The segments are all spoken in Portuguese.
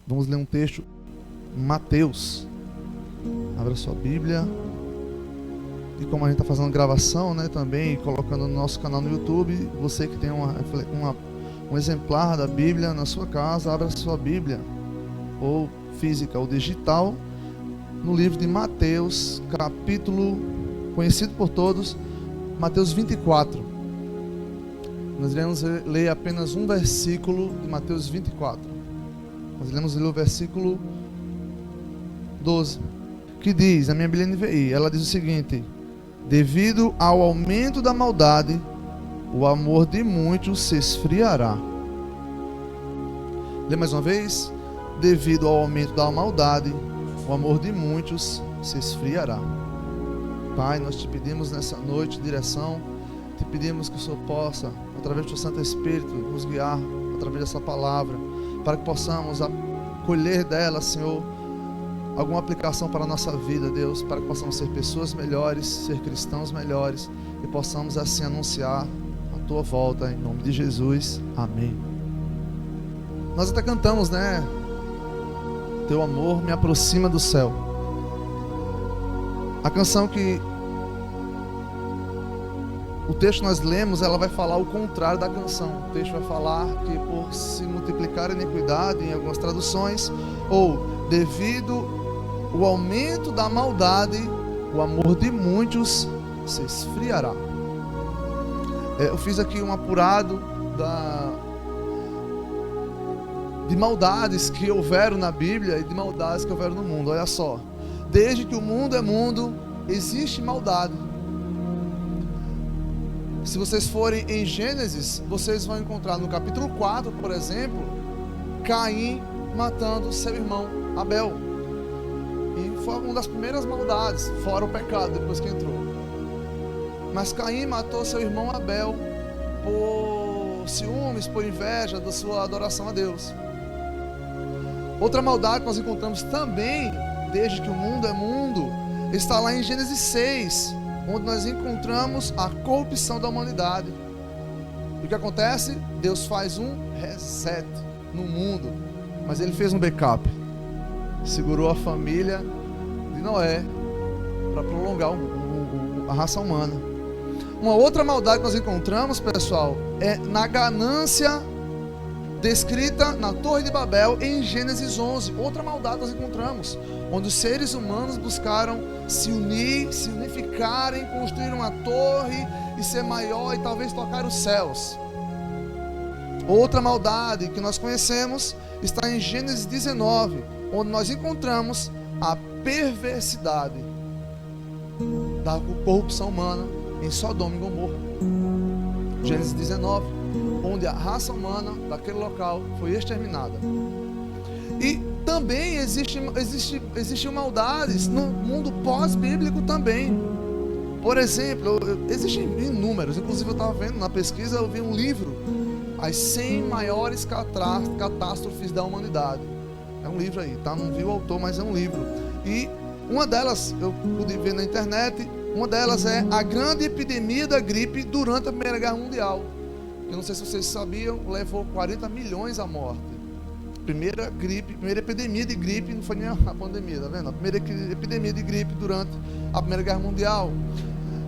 Vamos ler um texto, Mateus. Abra sua Bíblia. E como a gente está fazendo gravação, né, também, colocando no nosso canal no YouTube, você que tem um exemplar da Bíblia na sua casa, abra sua Bíblia, ou física ou digital, no livro de Mateus, capítulo conhecido por todos, Mateus 24. Nós iremos ler apenas um versículo de Mateus 24. Nós iremos ler o versículo 12, que diz, a minha Bíblia NVI, ela diz o seguinte: devido ao aumento da maldade, o amor de muitos se esfriará. Lê mais uma vez. Devido ao aumento da maldade, o amor de muitos se esfriará. Pai, nós te pedimos nessa noite direção, te pedimos que o Senhor possa, através do seu Santo Espírito, nos guiar através dessa palavra, para que possamos colher dela, Senhor, alguma aplicação para a nossa vida, Deus, para que possamos ser pessoas melhores, ser cristãos melhores, e possamos assim anunciar a tua volta, em nome de Jesus, amém. Nós até cantamos, né? Teu amor me aproxima do céu. A canção que o texto nós lemos, ela vai falar o contrário da canção. O texto vai falar que por se multiplicar a iniquidade, em algumas traduções, ou devido ao aumento da maldade, o amor de muitos se esfriará. Eu fiz aqui um apurado de maldades que houveram na Bíblia e de maldades que houveram no mundo. Olha só, desde que o mundo é mundo, existe maldade. Se vocês forem em Gênesis, vocês vão encontrar no capítulo 4, por exemplo, Caim matando seu irmão Abel. E foi uma das primeiras maldades, fora o pecado, depois que entrou. Mas Caim matou seu irmão Abel por ciúmes, por inveja da sua adoração a Deus. Outra maldade que nós encontramos também, desde que o mundo é mundo, está lá em Gênesis 6, onde nós encontramos a corrupção da humanidade. E o que acontece? Deus faz um reset no mundo, mas ele fez um backup. Segurou a família de Noé para prolongar a raça humana. Uma outra maldade que nós encontramos, pessoal, é na ganância descrita na Torre de Babel em Gênesis 11. Outra maldade nós encontramos, onde os seres humanos buscaram se unir, se unificarem, construir uma torre e ser maior e talvez tocar os céus. Outra maldade que nós conhecemos está em Gênesis 19, onde nós encontramos a perversidade da corrupção humana em Sodoma e Gomorra. Gênesis 19, onde a raça humana daquele local foi exterminada. E também existem maldades no mundo pós-bíblico também. Por exemplo, existem inúmeros. Inclusive eu estava vendo na pesquisa, eu vi um livro, As 100 Maiores Catástrofes da Humanidade. É um livro aí, tá? Não vi o autor, mas é um livro. E uma delas, eu pude ver na internet, uma delas é a grande epidemia da gripe durante a Primeira Guerra Mundial. Eu não sei se vocês sabiam, levou 40 milhões à morte. Primeira epidemia de gripe, não foi nem a pandemia, tá vendo? A primeira epidemia de gripe durante a Primeira Guerra Mundial.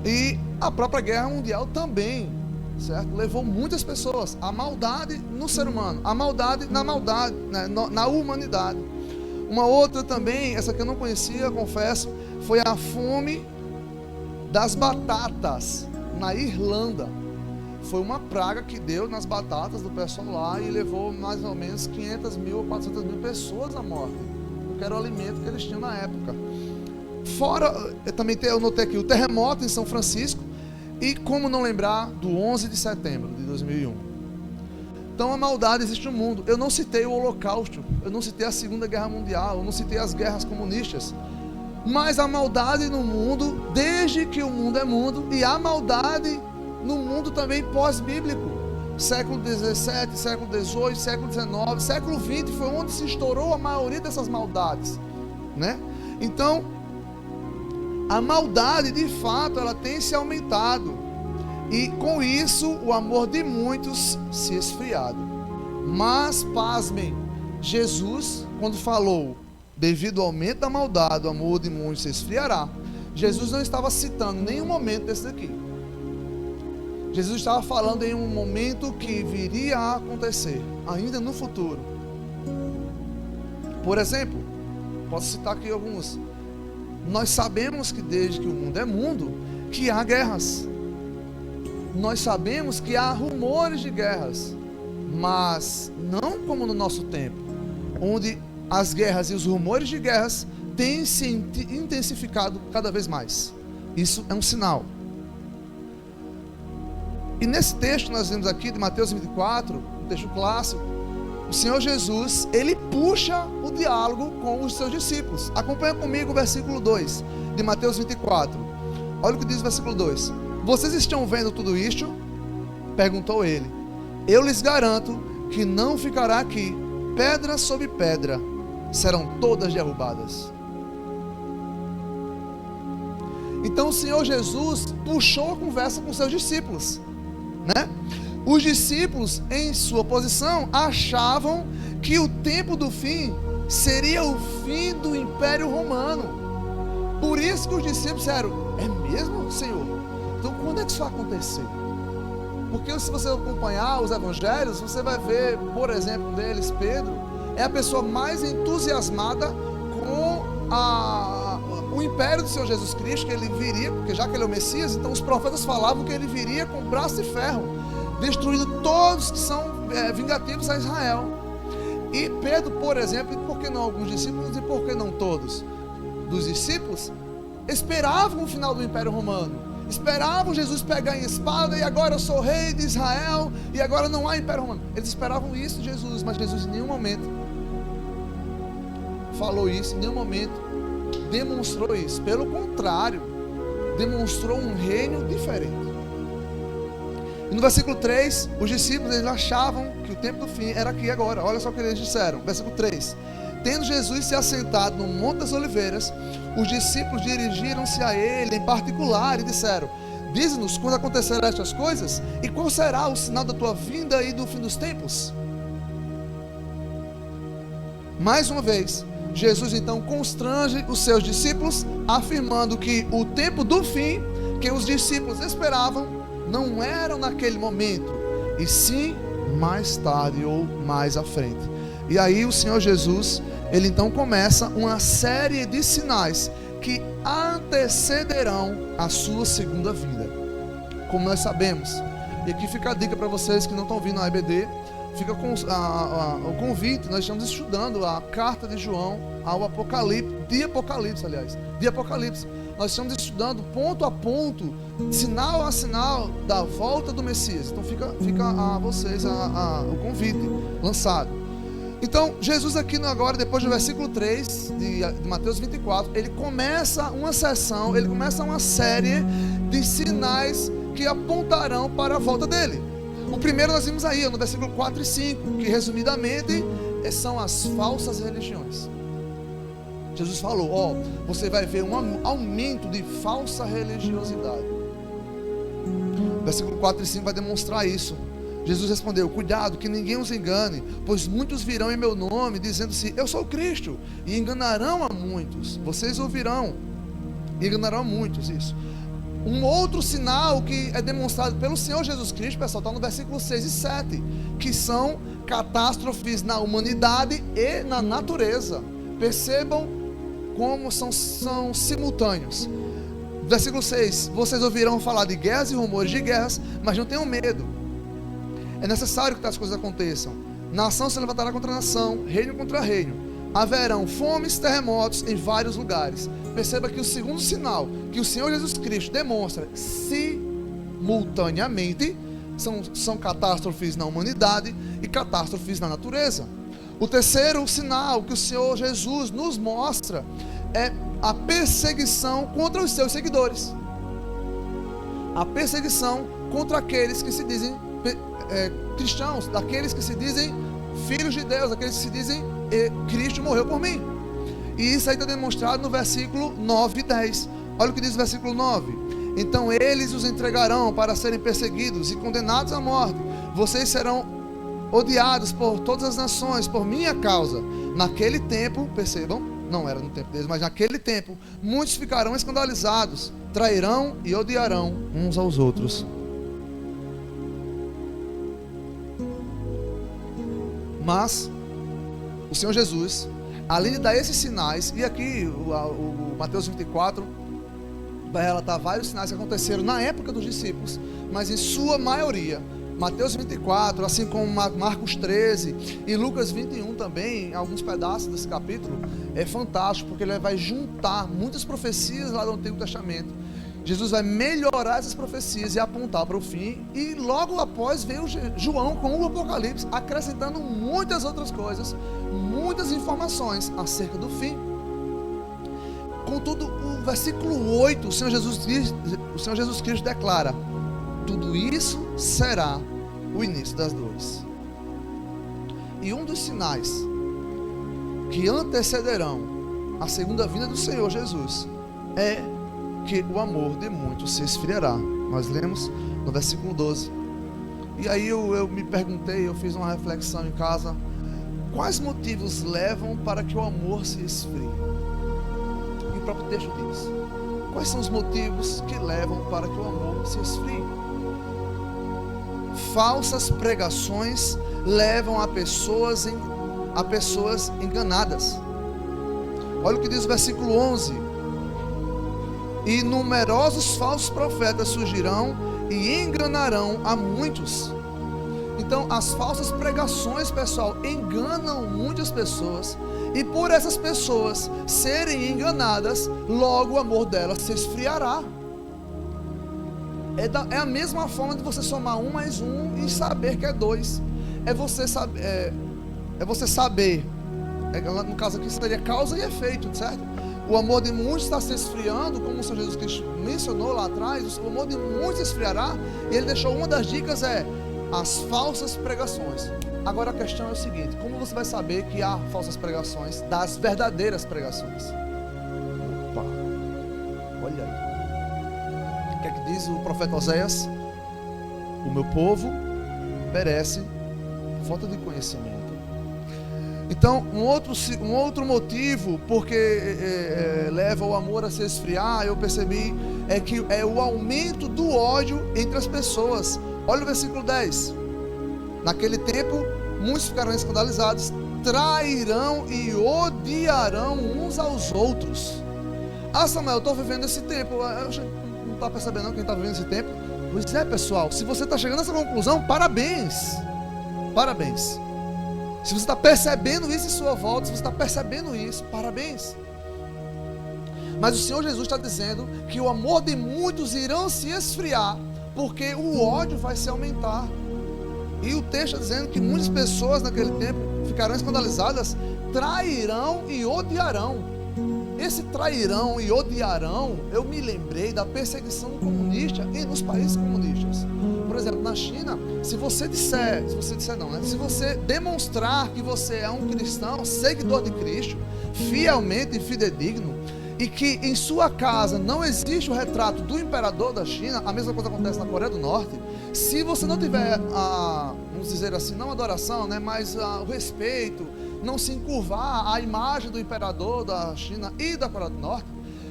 E a própria Guerra Mundial também, certo? Levou muitas pessoas. A maldade no ser humano, a maldade, né? Na humanidade. Uma outra também, essa que eu não conhecia, confesso, foi a fome das batatas na Irlanda. Foi uma praga que deu nas batatas do pessoal lá e levou mais ou menos 500 mil ou 400 mil pessoas à morte, porque era o alimento que eles tinham na época. Fora, eu notei aqui o terremoto em São Francisco e como não lembrar do 11 de setembro de 2001. Então a maldade existe no mundo. Eu não citei o Holocausto, eu não citei a Segunda Guerra Mundial, eu não citei as guerras comunistas, mas a maldade no mundo, desde que o mundo é mundo, e a maldade no mundo também pós-bíblico, século 17, século 18, século 19, século 20 foi onde se estourou a maioria dessas maldades, né? Então, a maldade de fato ela tem se aumentado e com isso o amor de muitos se esfriado. Mas pasmem, Jesus, quando falou, devido ao aumento da maldade, o amor de muitos se esfriará, Jesus não estava citando nenhum momento desse daqui. Jesus estava falando em um momento que viria a acontecer, ainda no futuro. Por exemplo, posso citar aqui alguns. Nós sabemos que desde que o mundo é mundo, que há guerras. Nós sabemos que há rumores de guerras, mas não como no nosso tempo, onde as guerras e os rumores de guerras têm se intensificado cada vez mais. Isso é um sinal. E nesse texto que nós vemos aqui de Mateus 24, um texto clássico, o Senhor Jesus, ele puxa o diálogo com os seus discípulos. Acompanha comigo o versículo 2 de Mateus 24. Olha o que diz o versículo 2. Vocês estão vendo tudo isto? Perguntou ele. Eu lhes garanto que não ficará aqui pedra sobre pedra, serão todas derrubadas. Então o Senhor Jesus puxou a conversa com seus discípulos, né? Os discípulos, em sua posição, achavam que o tempo do fim seria o fim do Império Romano. Por isso que os discípulos disseram: é mesmo, Senhor? Então quando é que isso vai acontecer? Porque se você acompanhar os evangelhos, você vai ver, por exemplo, deles, Pedro é a pessoa mais entusiasmada com o império do Senhor Jesus Cristo, que ele viria, porque já que ele é o Messias, então os profetas falavam que ele viria com braço de ferro, destruindo todos que são vingativos a Israel. E Pedro, por exemplo, e por que não alguns discípulos, e por que não todos dos discípulos, esperavam o final do Império Romano, esperavam Jesus pegar em espada, e agora eu sou rei de Israel, e agora não há Império Romano. Eles esperavam isso de Jesus, mas Jesus em nenhum momento falou isso, em nenhum momento demonstrou isso. Pelo contrário, demonstrou um reino diferente. E no versículo 3, os discípulos, eles achavam que o tempo do fim era aqui agora. Olha só o que eles disseram, versículo 3. Tendo Jesus se assentado no Monte das Oliveiras, os discípulos dirigiram-se a ele em particular e disseram: dize-nos quando acontecerão estas coisas, e qual será o sinal da tua vinda e do fim dos tempos? Mais uma vez, Jesus então constrange os seus discípulos, afirmando que o tempo do fim que os discípulos esperavam não era naquele momento, e sim mais tarde ou mais à frente. E aí o Senhor Jesus, ele então começa uma série de sinais que antecederão a sua segunda vinda, como nós sabemos. E aqui fica a dica para vocês que não estão vindo na EBD, fica com o convite. Nós estamos estudando a carta de João ao Apocalipse, de Apocalipse. Nós estamos estudando ponto a ponto, sinal a sinal da volta do Messias. Então fica a vocês o convite lançado. Então Jesus aqui agora, depois do versículo 3 de Mateus 24, ele começa uma sessão, ele começa uma série de sinais que apontarão para a volta dele. O primeiro nós vimos aí, no versículo 4 e 5, que resumidamente são as falsas religiões. Jesus falou: você vai ver um aumento de falsa religiosidade. Versículo 4 e 5 vai demonstrar isso. Jesus respondeu: cuidado que ninguém os engane, pois muitos virão em meu nome, dizendo-se eu sou o Cristo, e enganarão a muitos. Vocês ouvirão, e enganarão a muitos. Isso. Um outro sinal que é demonstrado pelo Senhor Jesus Cristo, pessoal, está no versículo 6 e 7, que são catástrofes na humanidade e na natureza. Percebam como são simultâneos. Versículo 6: vocês ouvirão falar de guerras e rumores de guerras, mas não tenham medo. É necessário que tais coisas aconteçam. Nação se levantará contra nação, reino contra reino. Haverão fomes, terremotos em vários lugares. Perceba que o segundo sinal que o Senhor Jesus Cristo demonstra simultaneamente são catástrofes na humanidade e catástrofes na natureza. O terceiro sinal que o Senhor Jesus nos mostra é a perseguição contra os seus seguidores. A perseguição contra aqueles que se dizem cristãos, daqueles que se dizem filhos de Deus, daqueles que se dizem Cristo morreu por mim. E isso aí está demonstrado no versículo 9 e 10. Olha o que diz o versículo 9: então eles os entregarão para serem perseguidos e condenados à morte. Vocês serão odiados por todas as nações, por minha causa. Naquele tempo, percebam, não era no tempo deles, mas naquele tempo, muitos ficarão escandalizados, trairão e odiarão uns aos outros. Mas o Senhor Jesus, além de dar esses sinais, e aqui o Mateus 24 vai relatar vários sinais que aconteceram na época dos discípulos, mas em sua maioria, Mateus 24, assim como Marcos 13 e Lucas 21 também, alguns pedaços desse capítulo, é fantástico, porque ele vai juntar muitas profecias lá do Antigo Testamento. Jesus vai melhorar essas profecias e apontar para o fim, e logo após veio João com o Apocalipse, acrescentando muitas outras coisas, muitas informações acerca do fim. Contudo, o versículo 8, o Senhor Jesus Cristo declara: tudo isso será o início das dores. E um dos sinais que antecederão a segunda vinda do Senhor Jesus é que o amor de muitos se esfriará. Nós lemos no versículo 12. E aí eu me perguntei, eu fiz uma reflexão em casa: quais motivos levam para que o amor se esfrie? E o próprio texto diz: quais são os motivos que levam para que o amor se esfrie? Falsas pregações levam a pessoas enganadas. Olha o que diz o versículo 11: e numerosos falsos profetas surgirão e enganarão a muitos. Então, as falsas pregações, pessoal, enganam muitas pessoas, e por essas pessoas serem enganadas, logo o amor delas se esfriará. É a mesma forma de você somar 1 mais 1 e saber que é 2. É você saber, no caso aqui seria causa e efeito, certo? O amor de muitos está se esfriando, como o Senhor Jesus Cristo mencionou lá atrás. O amor de muitos se esfriará, e ele deixou uma das dicas, as falsas pregações. Agora a questão é o seguinte: como você vai saber que há falsas pregações das verdadeiras pregações? Opa, olha aí. O que é que diz o profeta Oséias? O meu povo perece por falta de conhecimento. Então, um outro motivo porque leva o amor a se esfriar, eu percebi, é que é o aumento do ódio entre as pessoas. Olha o versículo 10: naquele tempo, muitos ficarão escandalizados, trairão e odiarão uns aos outros. Ah, Samuel, eu estou vivendo esse tempo. Não está percebendo não quem está vivendo esse tempo? Pois é, pessoal, se você está chegando a essa conclusão, parabéns. Parabéns. Se você está percebendo isso em sua volta, se você está percebendo isso, parabéns. Mas o Senhor Jesus está dizendo que o amor de muitos irão se esfriar, porque o ódio vai se aumentar. E o texto está dizendo que muitas pessoas naquele tempo ficarão escandalizadas, trairão e odiarão. Esse trairão e odiarão, eu me lembrei da perseguição comunista e nos países comunistas. Por exemplo, na China, se você demonstrar que você é um cristão, seguidor de Cristo, fielmente e fidedigno, e que em sua casa não existe o retrato do imperador da China, a mesma coisa acontece na Coreia do Norte. Se você não tiver vamos dizer assim, não adoração, mas o respeito, não se encurvar à imagem do imperador da China e da Coreia do Norte,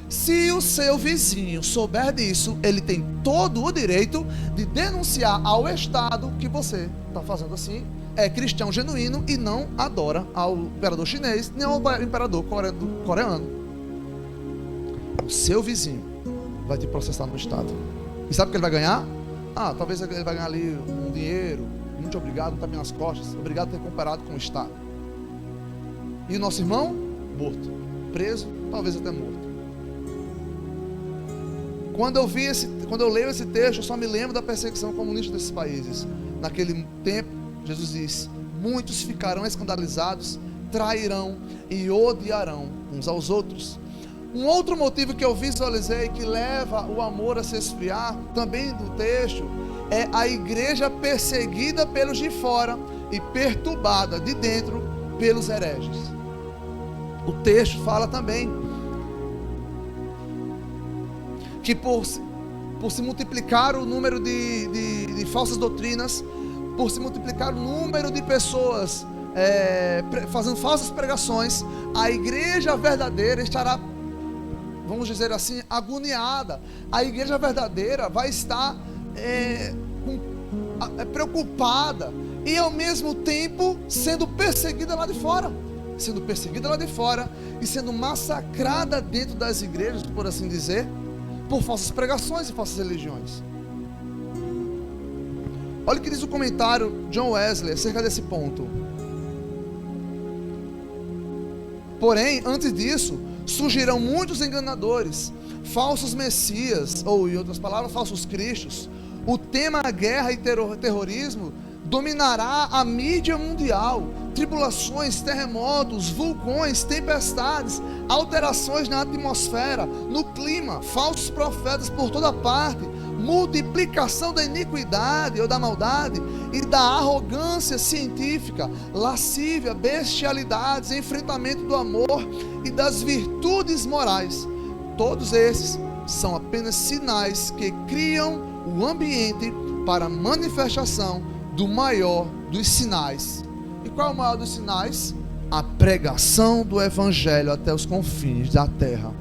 se o seu vizinho souber disso, ele tem todo o direito de denunciar ao Estado que você está fazendo assim, é cristão genuíno e não adora ao imperador chinês, nem ao imperador coreano. O seu vizinho vai te processar no Estado. E sabe o que ele vai ganhar? Talvez ele vai ganhar ali um dinheiro, muito obrigado, um tapinha nas costas, obrigado por ter comparado com o Estado. E o nosso irmão? Morto, preso, talvez até morto. Quando eu leio esse texto, eu só me lembro da perseguição comunista desses países. Naquele tempo, Jesus diz: muitos ficarão escandalizados, trairão e odiarão uns aos outros. Um outro motivo que eu visualizei que leva o amor a se esfriar, também do texto, é a igreja perseguida pelos de fora e perturbada de dentro pelos hereges. O texto fala também que por se multiplicar o número de falsas doutrinas, por se multiplicar o número de pessoas fazendo falsas pregações, a igreja verdadeira estará, vamos dizer assim, agoniada. A igreja verdadeira vai estar preocupada e ao mesmo tempo sendo perseguida lá de fora. Sendo perseguida lá de fora e sendo massacrada dentro das igrejas, por assim dizer, por falsas pregações e falsas religiões. Olha o que diz o comentário John Wesley acerca desse ponto. Porém, antes disso, surgirão muitos enganadores, falsos messias, ou em outras palavras, falsos cristos. O tema guerra e terrorismo dominará a mídia mundial. Tribulações, terremotos, vulcões, tempestades, alterações na atmosfera, no clima, falsos profetas por toda parte, multiplicação da iniquidade ou da maldade e da arrogância científica, lascívia, bestialidades, enfrentamento do amor e das virtudes morais. Todos esses são apenas sinais que criam o ambiente para a manifestação do maior dos sinais. E qual é o maior dos sinais? A pregação do evangelho até os confins da terra.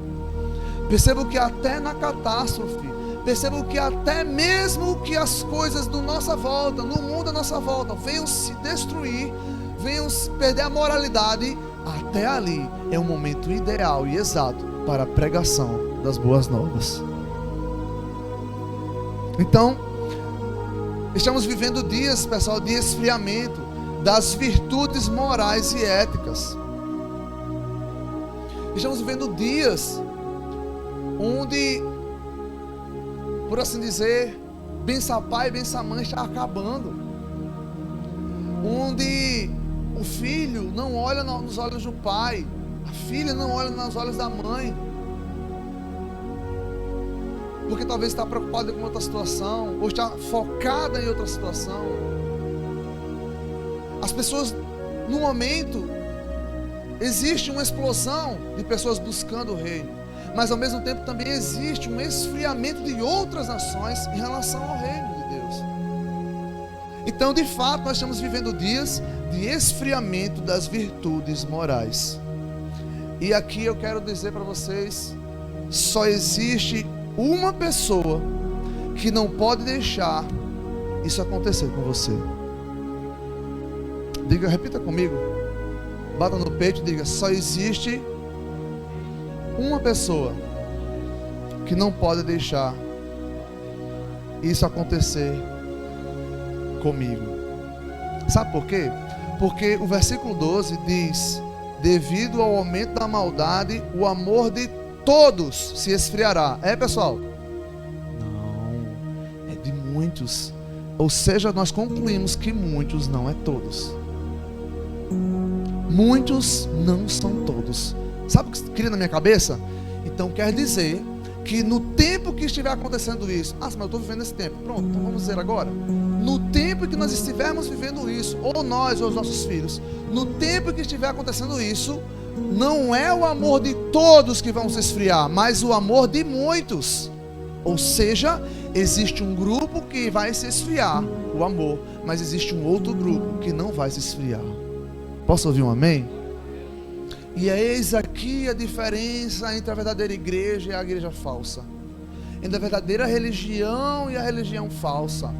Percebo que até na catástrofe, percebo que até mesmo que as coisas do nossa volta, no mundo à nossa volta, venham se destruir, venham perder a moralidade, até ali é um momento ideal e exato para a pregação das boas novas. Então, estamos vivendo dias, pessoal, de esfriamento das virtudes morais e éticas. Estamos vivendo dias onde, por assim dizer, benção pai, benção mãe está acabando. Onde o filho não olha nos olhos do pai, a filha não olha nos olhos da mãe, porque talvez está preocupada com outra situação, ou está focada em outra situação. As pessoas, no momento, existe uma explosão de pessoas buscando o reino, mas ao mesmo tempo também existe um esfriamento de outras nações em relação ao reino de Deus. Então, de fato, nós estamos vivendo dias de esfriamento das virtudes morais. E aqui eu quero dizer para vocês, só existe uma pessoa que não pode deixar isso acontecer com você. Diga, repita comigo, bata no peito e diga: só existe uma pessoa que não pode deixar isso acontecer comigo. Sabe por quê? Porque o versículo 12 diz: devido ao aumento da maldade, o amor de todos se esfriará. É, pessoal? Não, é de muitos. Ou seja, nós concluímos que muitos não é todos. Muitos não são todos. Sabe o que cria na minha cabeça? Então quer dizer que no tempo que estiver acontecendo isso, mas eu estou vivendo esse tempo. Pronto, então vamos dizer agora. No tempo que nós estivermos vivendo isso, ou nós ou os nossos filhos, no tempo que estiver acontecendo isso, não é o amor de todos que vão se esfriar, mas o amor de muitos. Ou seja, existe um grupo que vai se esfriar, o amor, mas existe um outro grupo que não vai se esfriar. Posso ouvir um amém? E eis aqui a diferença entre a verdadeira igreja e a igreja falsa, entre a verdadeira religião e a religião falsa.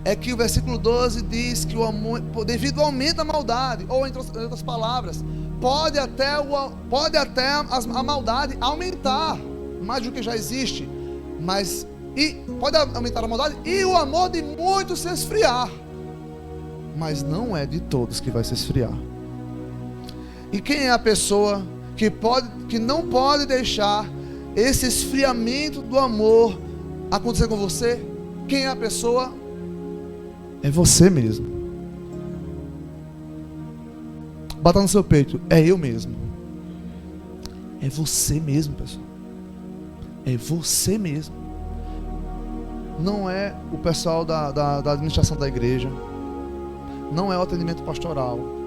É que o versículo 12 diz que o amor, devido ao aumento da maldade, ou em outras palavras, pode até a maldade aumentar mais do que já existe, mas pode aumentar a maldade e o amor de muitos se esfriar, mas não é de todos que vai se esfriar. E quem é a pessoa que não pode deixar esse esfriamento do amor acontecer com você? Quem é a pessoa? É você mesmo. Bata no seu peito. É eu mesmo. É você mesmo, pessoal. É você mesmo. Não é o pessoal da administração da igreja. Não é o atendimento pastoral.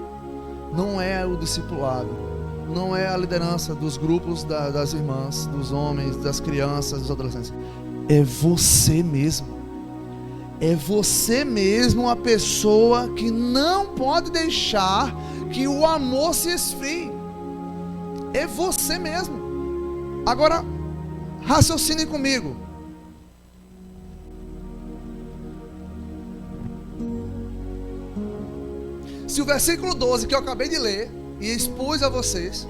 Não é o discipulado, não é a liderança dos grupos das irmãs, dos homens, das crianças, dos adolescentes. É você mesmo. É você mesmo a pessoa que não pode deixar que o amor se esfrie. É você mesmo. Agora, raciocine comigo. Se o versículo 12 que eu acabei de ler e expus a vocês,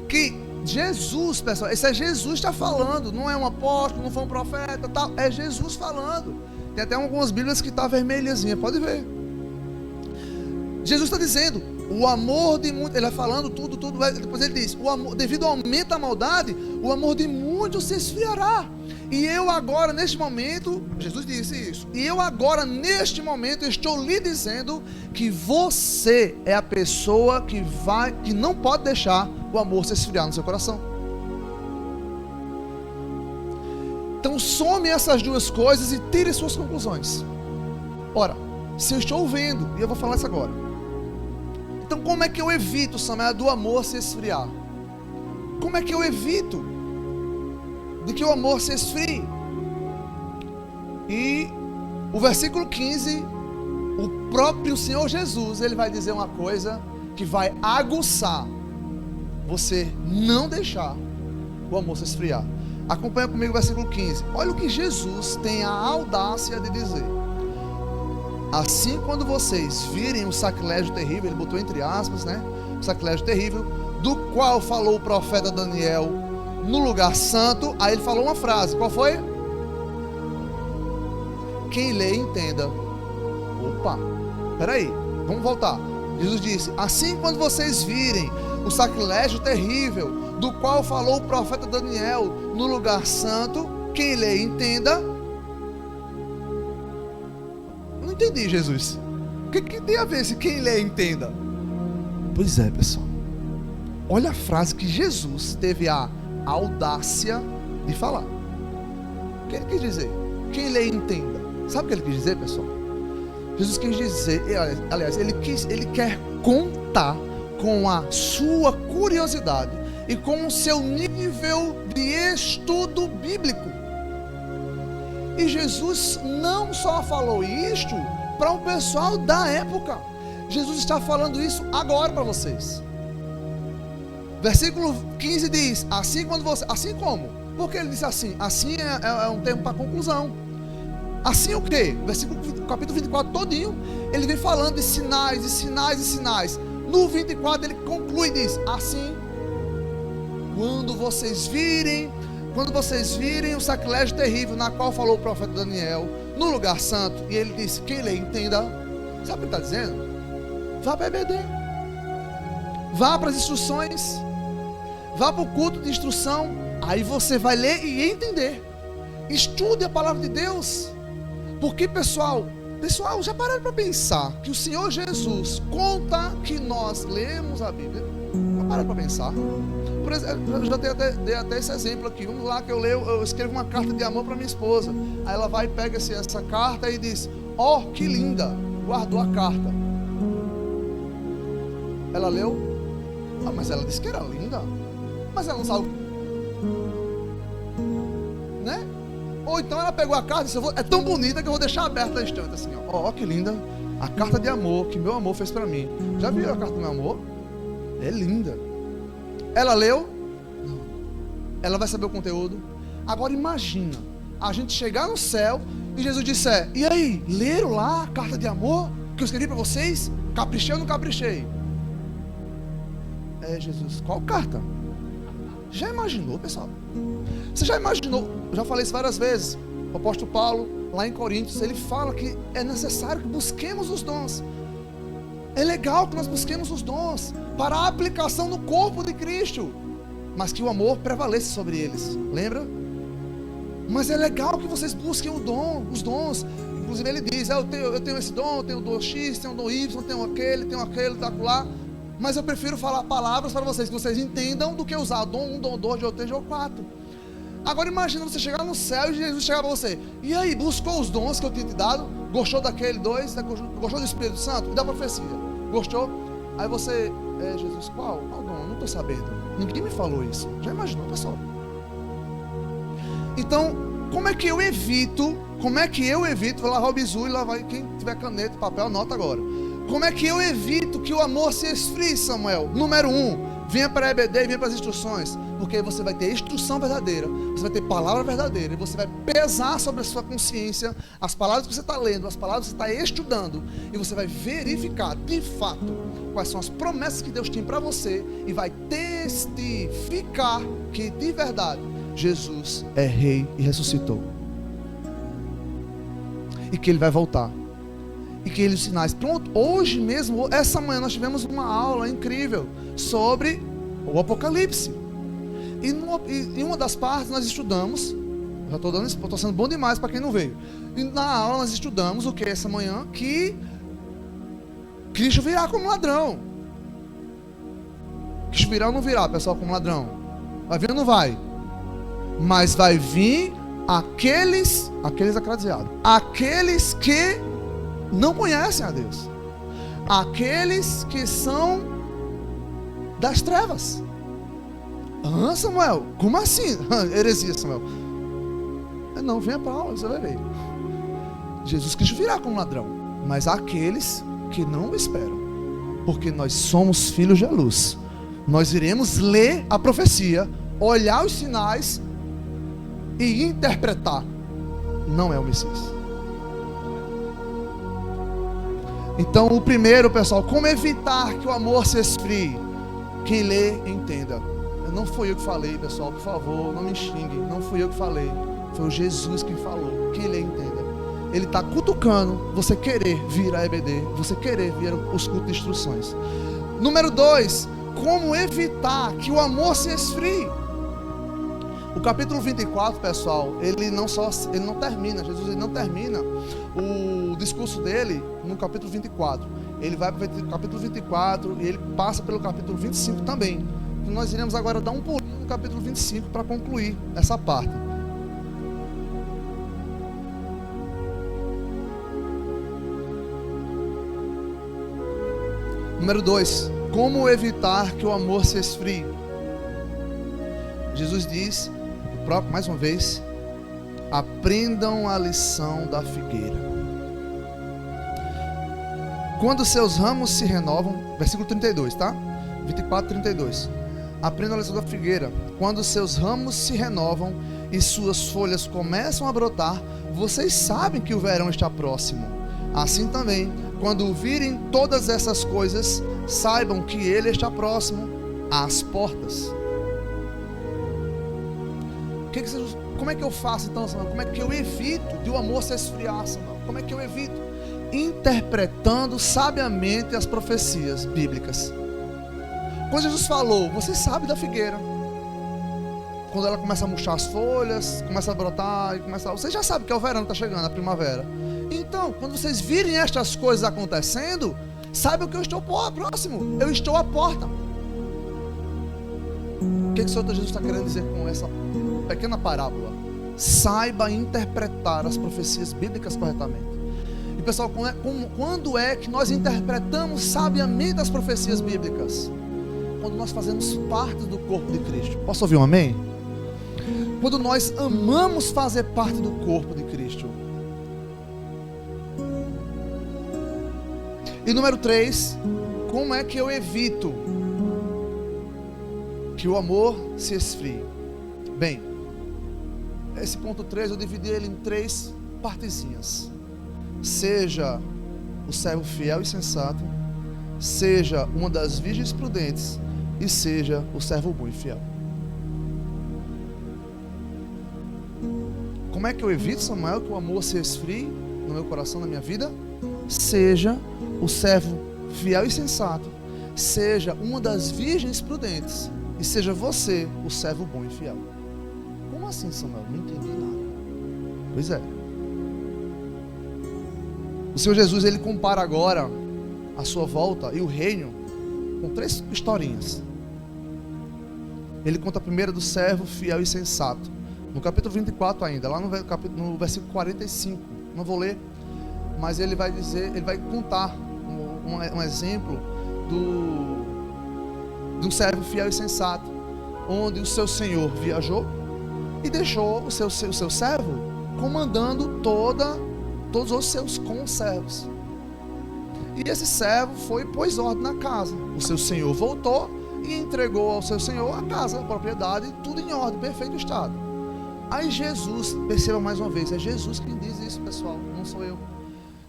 que Jesus, pessoal, esse é Jesus que está falando, não é um apóstolo, não foi um profeta, tal, é Jesus falando. Tem até algumas bíblias que está vermelhazinha, pode ver. Jesus está dizendo, o amor de muitos, ele vai falando tudo, depois ele diz, o amor, devido ao aumento da maldade, o amor de muitos se esfriará. E eu agora, neste momento, Jesus disse isso, e eu agora, neste momento, estou lhe dizendo que você é a pessoa que não pode deixar o amor se esfriar no seu coração. Então some essas duas coisas e tire suas conclusões. Ora, se eu estou vendo, e eu vou falar isso agora, então como é que eu evito, Samuel, do amor se esfriar? Como é que eu evito de que o amor se esfrie? E o versículo 15, o próprio Senhor Jesus, ele vai dizer uma coisa que vai aguçar você não deixar o amor se esfriar. Acompanha comigo o versículo 15. Olha o que Jesus tem a audácia de dizer. Assim, quando vocês virem o sacrilégio terrível, ele botou entre aspas, né? O sacrilégio terrível, do qual falou o profeta Daniel no lugar santo. Aí ele falou uma frase, qual foi? Quem lê, entenda. Opa, peraí, vamos voltar. Jesus disse, assim quando vocês virem o sacrilégio terrível, do qual falou o profeta Daniel no lugar santo, quem lê, entenda. Não entendi, Jesus. O que tem a ver esse quem lê, entenda? Pois é, pessoal. Olha a frase que Jesus teve a audácia de falar. O que ele quis dizer? Quem lê, entenda. Sabe o que ele quis dizer, pessoal? Jesus quis dizer, aliás, ele quer contar com a sua curiosidade e com o seu nível de estudo bíblico. E Jesus não só falou isto para o pessoal da época, Jesus está falando isso agora para vocês. Versículo 15 diz, assim quando você, assim como? Porque ele disse assim, assim é um termo para conclusão. Assim o quê? Capítulo 24 todinho, ele vem falando de sinais, e sinais, e sinais. No 24 ele conclui e diz, assim, quando vocês virem o sacrilégio terrível, na qual falou o profeta Daniel, no lugar santo, e ele disse, quem lê, entenda. Sabe o que ele está dizendo? Vá para a EBD, vá para as instruções, vá para o culto de instrução, aí você vai ler e entender. Estude a palavra de Deus. Porque pessoal, já pararam para pensar que o Senhor Jesus conta que nós lemos a Bíblia? Já pararam para pensar? Por exemplo, eu já dei até esse exemplo aqui. Vamos lá que eu escrevo uma carta de amor para minha esposa. Aí ela vai e pega essa carta e diz, ó, que linda, guardou a carta. Ela leu? Ah, mas ela disse que era linda. Mas ela não sabe, né? Ou então ela pegou a carta e disse, é tão bonita que eu vou deixar aberta na estante assim, ó, que linda, a carta de amor que meu amor fez para mim. Já viu a carta do meu amor? É linda. Ela leu? Não. Ela vai saber o conteúdo? Agora imagina a gente chegar no céu e Jesus disser, e aí, leram lá a carta de amor que eu escrevi para vocês? Caprichei ou não caprichei? Jesus, qual carta? Já imaginou, pessoal? Você já imaginou? Eu já falei isso várias vezes. O apóstolo Paulo, lá em Coríntios, ele fala que é necessário que busquemos os dons. É legal que nós busquemos os dons para a aplicação no corpo de Cristo, mas que o amor prevaleça sobre eles. Lembra? Mas é legal que vocês busquem os dons. Inclusive ele diz, eu tenho esse dom, eu tenho o dom X, tenho o dom Y, tenho aquele, tá lá. Mas eu prefiro falar palavras para vocês, que vocês entendam, do que usar dom 1, dom 2, dom 3, dom 4. Agora imagina você chegar no céu e Jesus chegar para você, e aí, buscou os dons que eu tinha te dado? Gostou daquele 2? Gostou do Espírito Santo? E da profecia? Gostou? Aí você, Jesus, qual dom? Não estou sabendo. Ninguém me falou isso. Já imaginou, pessoal? Então, Como é que eu evito, vou lavar o bizu e lavar, quem tiver caneta e papel, anota agora. Como é que eu evito que o amor se esfrie, Samuel? Número 1, venha para a EBD e venha para as instruções, porque aí você vai ter instrução verdadeira, você vai ter palavra verdadeira, e você vai pesar sobre a sua consciência as palavras que você está lendo, as palavras que você está estudando, e você vai verificar de fato quais são as promessas que Deus tem para você, e vai testificar que de verdade Jesus é rei e ressuscitou, e que ele vai voltar, e que ele os sinais. Pronto, hoje mesmo, essa manhã nós tivemos uma aula incrível sobre o Apocalipse, e em uma das partes nós estudamos, já estou sendo bom demais para quem não veio, e na aula nós estudamos o que essa manhã? Que Cristo virá como ladrão. Cristo virá ou não virá, pessoal, como ladrão? Vai vir ou não vai? Mas vai vir aqueles acraziados, aqueles que não conhecem a Deus, aqueles que são das trevas. Samuel, como assim? Heresia, Samuel. Não, venha para a aula, você vai ver. Jesus Cristo virá como ladrão, mas aqueles que não o esperam, porque nós somos filhos de luz. Nós iremos ler a profecia, olhar os sinais e interpretar. Não é o Messias. Então, o primeiro, pessoal, como evitar que o amor se esfrie? Quem lê, entenda. Não fui eu que falei, pessoal, por favor, não me xingue. Não fui eu que falei, foi o Jesus que falou. Quem lê, entenda. Ele está cutucando você querer vir à EBD, você querer vir os cultos de instruções. Número 2, como evitar que o amor se esfrie? O capítulo 24, pessoal, ele não termina, Jesus ele não termina o discurso dele no capítulo 24. Ele vai para o capítulo 24 e ele passa pelo capítulo 25 também. Então nós iremos agora dar um pulinho no capítulo 25 para concluir essa parte. Número 2, como evitar que o amor se esfrie? Jesus diz, mais uma vez, aprendam a lição da figueira. Quando seus ramos se renovam, versículo 32, tá? 24, 32. Aprendam a lição da figueira. Quando seus ramos se renovam e suas folhas começam a brotar, vocês sabem que o verão está próximo. Assim também, quando virem todas essas coisas, saibam que ele está próximo às portas. Como é que eu faço então, Samuel? Como é que eu evito de o amor se esfriar, Samuel? Como é que eu evito? Interpretando sabiamente as profecias bíblicas. Quando Jesus falou, você sabe da figueira, quando ela começa a murchar as folhas, começa a brotar, você já sabe que é o verão, está chegando, a primavera. Então, quando vocês virem estas coisas acontecendo, saibam que eu estou próximo, eu estou à porta. O que o Senhor Jesus está querendo dizer com essa pequena parábola? Saiba interpretar as profecias bíblicas corretamente. E pessoal, quando é que nós interpretamos sabiamente as profecias bíblicas? Quando nós fazemos parte do corpo de Cristo. Posso ouvir um amém? Quando nós amamos fazer parte do corpo de Cristo. E número 3, como é que eu evito que o amor se esfrie? Bem, esse ponto 3 eu dividi ele em 3 partezinhas. Seja o servo fiel e sensato, seja uma das virgens prudentes e seja o servo bom e fiel. Como é que eu evito, Samuel, que o amor se esfrie no meu coração, na minha vida? Seja o servo fiel e sensato, seja uma das virgens prudentes e seja você o servo bom e fiel. Como assim, Samuel? Não entendi nada. Pois é. O Senhor Jesus, ele compara agora a sua volta e o reino com 3 historinhas. Ele conta a primeira do servo fiel e sensato, no capítulo 24 ainda, lá no versículo 45. Não vou ler, mas ele vai dizer, ele vai contar um exemplo de um servo fiel e sensato, onde o seu senhor viajou, e deixou o seu servo comandando todos os seus conservos. E esse servo foi e pôs ordem na casa. O seu senhor voltou e entregou ao seu senhor a casa, a propriedade, tudo em ordem, perfeito estado. Aí Jesus, perceba mais uma vez, é Jesus quem diz isso, pessoal, não sou eu.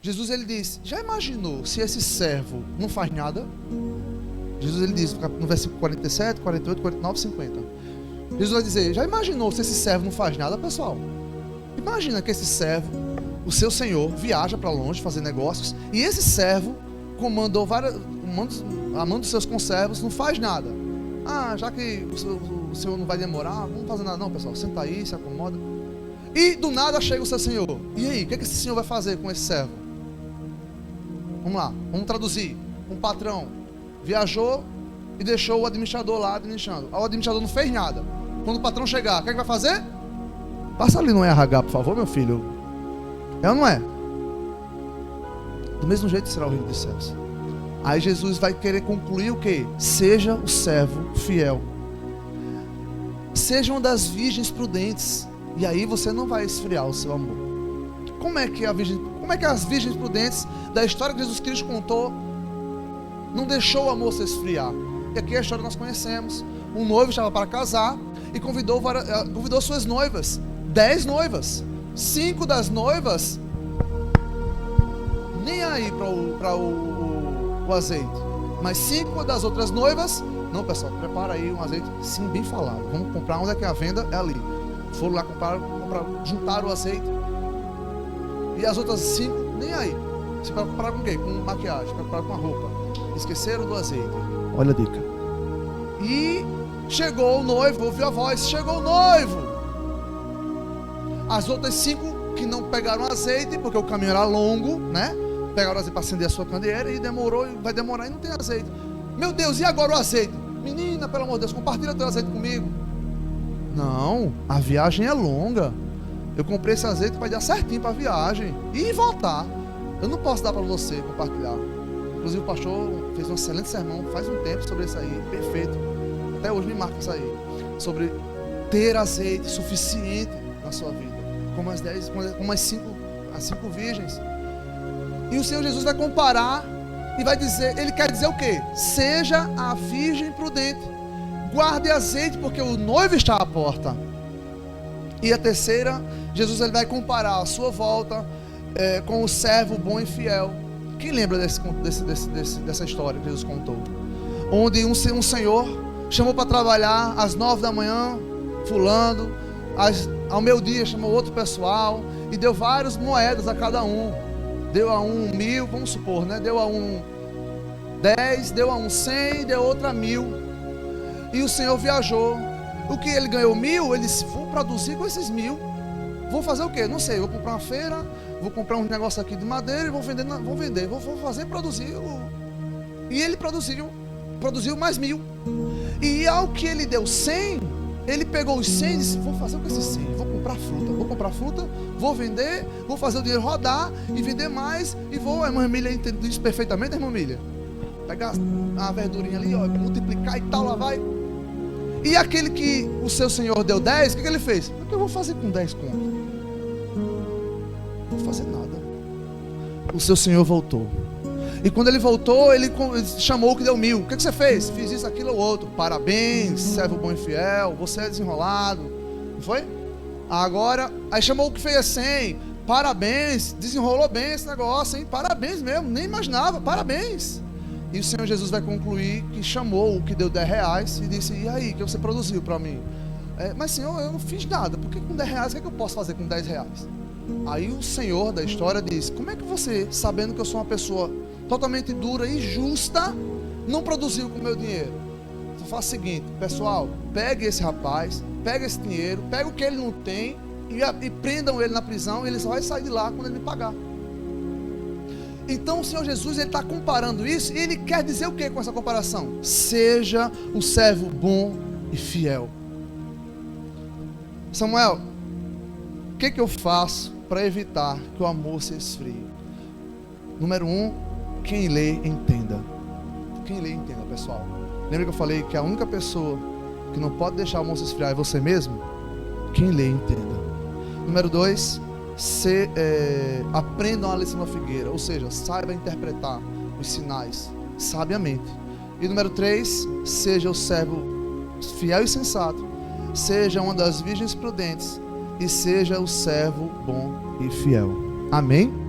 Jesus, ele diz: já imaginou se esse servo não faz nada? Jesus, ele diz no versículo 47, 48, 49, 50. Jesus vai dizer: já imaginou se esse servo não faz nada, pessoal? Imagina que esse servo, o seu senhor, viaja para longe fazer negócios, e esse servo comandou amando seus conservos, não faz nada. Ah, já que o senhor não vai demorar, não fazer nada não, pessoal, senta aí, se acomoda. E do nada chega o seu senhor. E aí, o que esse senhor vai fazer com esse servo? Vamos lá, vamos traduzir. Um patrão viajou e deixou o administrador lá administrando. O administrador não fez nada. Quando o patrão chegar, o que vai fazer? Passa ali no RH, por favor, meu filho. É ou não é? Do mesmo jeito será o reino dos céus. Aí Jesus vai querer concluir o quê? Seja o servo fiel. Seja uma das virgens prudentes. E aí você não vai esfriar o seu amor. Como é que as virgens prudentes da história que Jesus Cristo contou não deixou o amor se esfriar? E aqui a história nós conhecemos. Um noivo estava para casar e convidou suas noivas. 10 noivas. 5 das noivas nem aí para o azeite. Mas 5 das outras noivas, não, pessoal, prepara aí um azeite, sim, bem falado. Vamos comprar, onde é que é a venda? É ali. Foram lá comprar, juntaram o azeite. E as outras 5, nem aí. Se preocuparam com o quê? Com maquiagem, se preocuparam com a roupa. Esqueceram do azeite. Olha a dica. E chegou o noivo, ouviu a voz, chegou o noivo. As outras 5 que não pegaram azeite, porque o caminho era longo, né? Pegaram azeite para acender a sua candeeira e demorou, vai demorar e não tem azeite. Meu Deus, e agora o azeite? Menina, pelo amor de Deus, compartilha teu azeite comigo. Não, a viagem é longa. Eu comprei esse azeite para dar certinho para a viagem e voltar. Eu não posso dar para você compartilhar. Inclusive o pastor fez um excelente sermão faz um tempo sobre isso aí, perfeito. Até hoje me marca isso aí, sobre ter azeite suficiente na sua vida, como as 5 virgens. E o Senhor Jesus vai comparar e vai dizer, ele quer dizer o quê? Seja a virgem prudente, guarde azeite porque o noivo está à porta. E a terceira, Jesus ele vai comparar a sua volta com o servo bom e fiel. Quem lembra dessa história que Jesus contou? Onde um senhor chamou para trabalhar às 9 da manhã, fulano, ao meio-dia chamou outro pessoal e deu várias moedas a cada um. Deu a um 1.000, vamos supor, né? Deu a um 10, deu a um 100, deu outra 1.000. E o Senhor viajou. O que ele ganhou 1.000, ele disse: vou produzir com esses 1.000. Vou fazer o quê? Não sei, vou comprar uma feira, vou comprar um negócio aqui de madeira e vou vender, vou fazer produzir. E ele produziu mais 1.000. E ao que ele deu 100, ele pegou os 100 e disse: vou fazer o que esses 100? Vou comprar fruta, vou vender, vou fazer o dinheiro rodar e vender mais. E vou, a irmã Emília entende isso perfeitamente, irmã Emília? Pegar a verdurinha ali, ó, multiplicar e tal, lá vai. E aquele que o seu senhor deu 10, o que ele fez? O que eu vou fazer com 10 contos? Não vou fazer nada. O seu senhor voltou. E quando ele voltou, ele chamou o que deu 1.000. O que você fez? Fiz isso, aquilo ou outro. Parabéns, servo bom e fiel. Você é desenrolado. Não foi? Agora, aí chamou o que fez 100. Parabéns, desenrolou bem esse negócio, hein? Parabéns mesmo, nem imaginava. Parabéns. E o Senhor Jesus vai concluir que chamou o que deu 10 reais e disse: e aí, o que você produziu para mim? Mas Senhor, eu não fiz nada, porque com 10 reais, o que eu posso fazer com 10 reais? Aí o Senhor da história diz: como é que você, sabendo que eu sou uma pessoa totalmente dura e justa, não produziu com o meu dinheiro? Então faça o seguinte, pessoal, pegue esse rapaz, pegue esse dinheiro, pegue o que ele não tem e prendam ele na prisão, e ele só vai sair de lá quando ele me pagar. Então o Senhor Jesus ele está comparando isso, e ele quer dizer o que com essa comparação? Seja o servo bom e fiel. Samuel, o que eu faço para evitar que o amor se esfrie? Número 1, quem lê, entenda. Quem lê, entenda, pessoal. Lembra que eu falei que a única pessoa que não pode deixar o amor se esfriar é você mesmo? Quem lê, entenda. Número 2, aprendam a lição da figueira, ou seja, saiba interpretar os sinais sabiamente. E número 3, seja o servo fiel e sensato, seja uma das virgens prudentes e seja o servo bom e fiel. Amém?